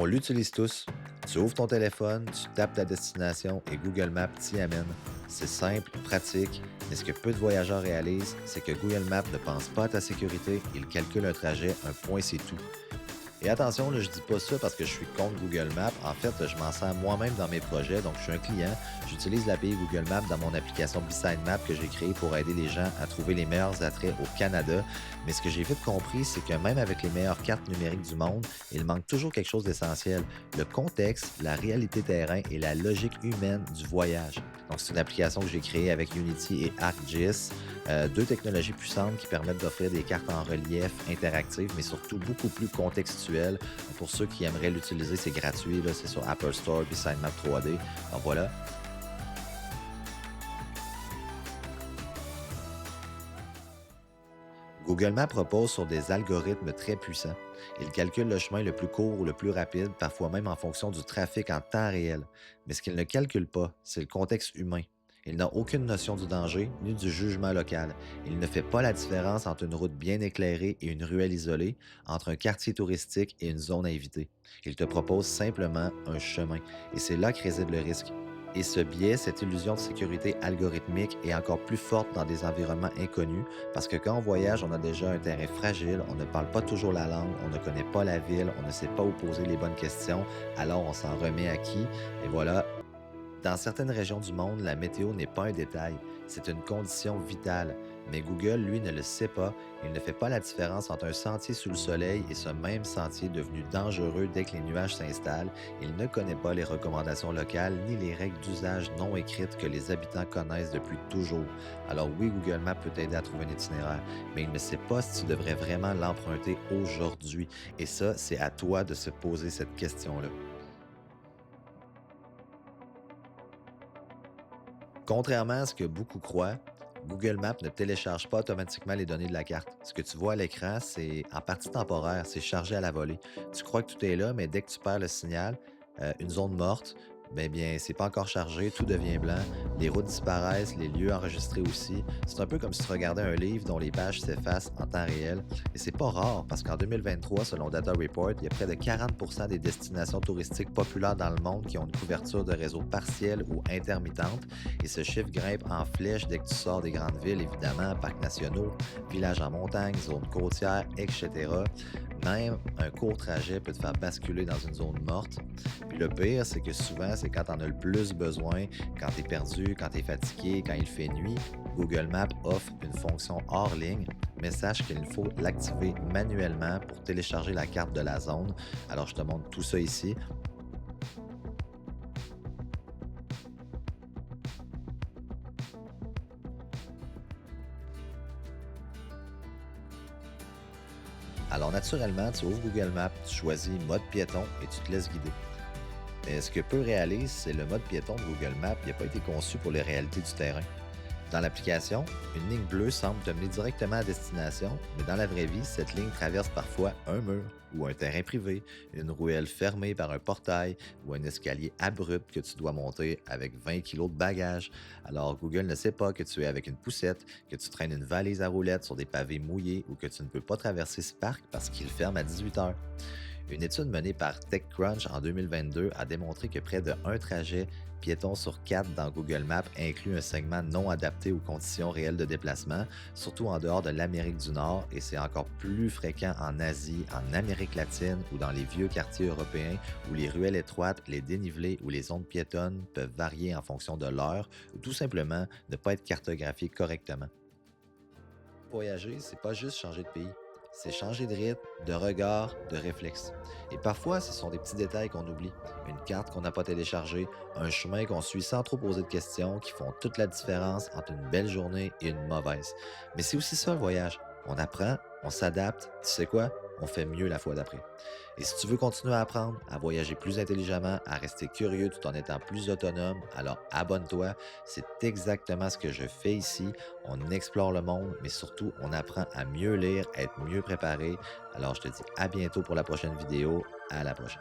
On l'utilise tous. Tu ouvres ton téléphone, tu tapes ta destination et Google Maps t'y amène. C'est simple, pratique, mais ce que peu de voyageurs réalisent, c'est que Google Maps ne pense pas à ta sécurité, il calcule un trajet, un point, c'est tout. Et attention, là, je dis pas ça parce que je suis contre Google Maps. En fait, je m'en sers moi-même dans mes projets. Donc, je suis un client. J'utilise l'API Google Maps dans mon application Beside Map que j'ai créée pour aider les gens à trouver les meilleurs attraits au Canada. Mais ce que j'ai vite compris, c'est que même avec les meilleures cartes numériques du monde, il manque toujours quelque chose d'essentiel. Le contexte, la réalité terrain et la logique humaine du voyage. Donc, c'est une application que j'ai créée avec Unity et ArcGIS, deux technologies puissantes qui permettent d'offrir des cartes en relief interactives, mais surtout beaucoup plus contextuelles. Pour ceux qui aimeraient l'utiliser, c'est gratuit, là, c'est sur Apple Store puis Sitemap 3D. Donc voilà. Google Maps repose sur des algorithmes très puissants. Il calcule le chemin le plus court ou le plus rapide, parfois même en fonction du trafic en temps réel. Mais ce qu'il ne calcule pas, c'est le contexte humain. Il n'a aucune notion du danger ni du jugement local. Il ne fait pas la différence entre une route bien éclairée et une ruelle isolée, entre un quartier touristique et une zone à éviter. Il te propose simplement un chemin. Et c'est là que réside le risque. Et ce biais, cette illusion de sécurité algorithmique est encore plus forte dans des environnements inconnus parce que quand on voyage, on a déjà un terrain fragile, on ne parle pas toujours la langue, on ne connaît pas la ville, on ne sait pas où poser les bonnes questions, alors on s'en remet à qui? Et voilà, dans certaines régions du monde, la météo n'est pas un détail, c'est une condition vitale. Mais Google, lui, ne le sait pas. Il ne fait pas la différence entre un sentier sous le soleil et ce même sentier devenu dangereux dès que les nuages s'installent. Il ne connaît pas les recommandations locales ni les règles d'usage non écrites que les habitants connaissent depuis toujours. Alors oui, Google Maps peut t'aider à trouver un itinéraire, mais il ne sait pas si tu devrais vraiment l'emprunter aujourd'hui. Et ça, c'est à toi de se poser cette question-là. Contrairement à ce que beaucoup croient, Google Maps ne télécharge pas automatiquement les données de la carte. Ce que tu vois à l'écran, c'est en partie temporaire, c'est chargé à la volée. Tu crois que tout est là, mais dès que tu perds le signal, une zone morte, ben bien, c'est pas encore chargé, tout devient blanc, les routes disparaissent, les lieux enregistrés aussi. C'est un peu comme si tu regardais un livre dont les pages s'effacent en temps réel. Et c'est pas rare parce qu'en 2023, selon Data Report, il y a près de 40% des destinations touristiques populaires dans le monde qui ont une couverture de réseau partielle ou intermittente. Et ce chiffre grimpe en flèche dès que tu sors des grandes villes, évidemment, parcs nationaux, villages en montagne, zones côtières, etc. Même un court trajet peut te faire basculer dans une zone morte. Puis le pire, c'est que souvent, c'est quand tu en as le plus besoin, quand tu es perdu, quand tu es fatigué, quand il fait nuit. Google Maps offre une fonction hors ligne, mais sache qu'il faut l'activer manuellement pour télécharger la carte de la zone. Alors, je te montre tout ça ici. Alors, naturellement, tu ouvres Google Maps, tu choisis mode piéton et tu te laisses guider. Mais ce que peu réalisent, c'est le mode piéton de Google Maps, il n'a pas été conçu pour les réalités du terrain. Dans l'application, une ligne bleue semble te mener directement à destination, mais dans la vraie vie, cette ligne traverse parfois un mur ou un terrain privé, une ruelle fermée par un portail ou un escalier abrupt que tu dois monter avec 20 kilos de bagages. Alors Google ne sait pas que tu es avec une poussette, que tu traînes une valise à roulettes sur des pavés mouillés ou que tu ne peux pas traverser ce parc parce qu'il ferme à 18 heures. Une étude menée par TechCrunch en 2022 a démontré que près de un trajet piéton sur 4 dans Google Maps inclut un segment non adapté aux conditions réelles de déplacement, surtout en dehors de l'Amérique du Nord, et c'est encore plus fréquent en Asie, en Amérique latine ou dans les vieux quartiers européens où les ruelles étroites, les dénivelés ou les zones piétonnes peuvent varier en fonction de l'heure ou tout simplement ne pas être cartographiées correctement. Voyager, c'est pas juste changer de pays. C'est changer de rythme, de regard, de réflexe. Et parfois, ce sont des petits détails qu'on oublie. Une carte qu'on n'a pas téléchargée, un chemin qu'on suit sans trop poser de questions qui font toute la différence entre une belle journée et une mauvaise. Mais c'est aussi ça le voyage. On apprend, on s'adapte, tu sais quoi? On fait mieux la fois d'après. Et si tu veux continuer à apprendre, à voyager plus intelligemment, à rester curieux tout en étant plus autonome, alors abonne-toi. C'est exactement ce que je fais ici. On explore le monde, mais surtout, on apprend à mieux lire, à être mieux préparé. Alors, je te dis à bientôt pour la prochaine vidéo. À la prochaine.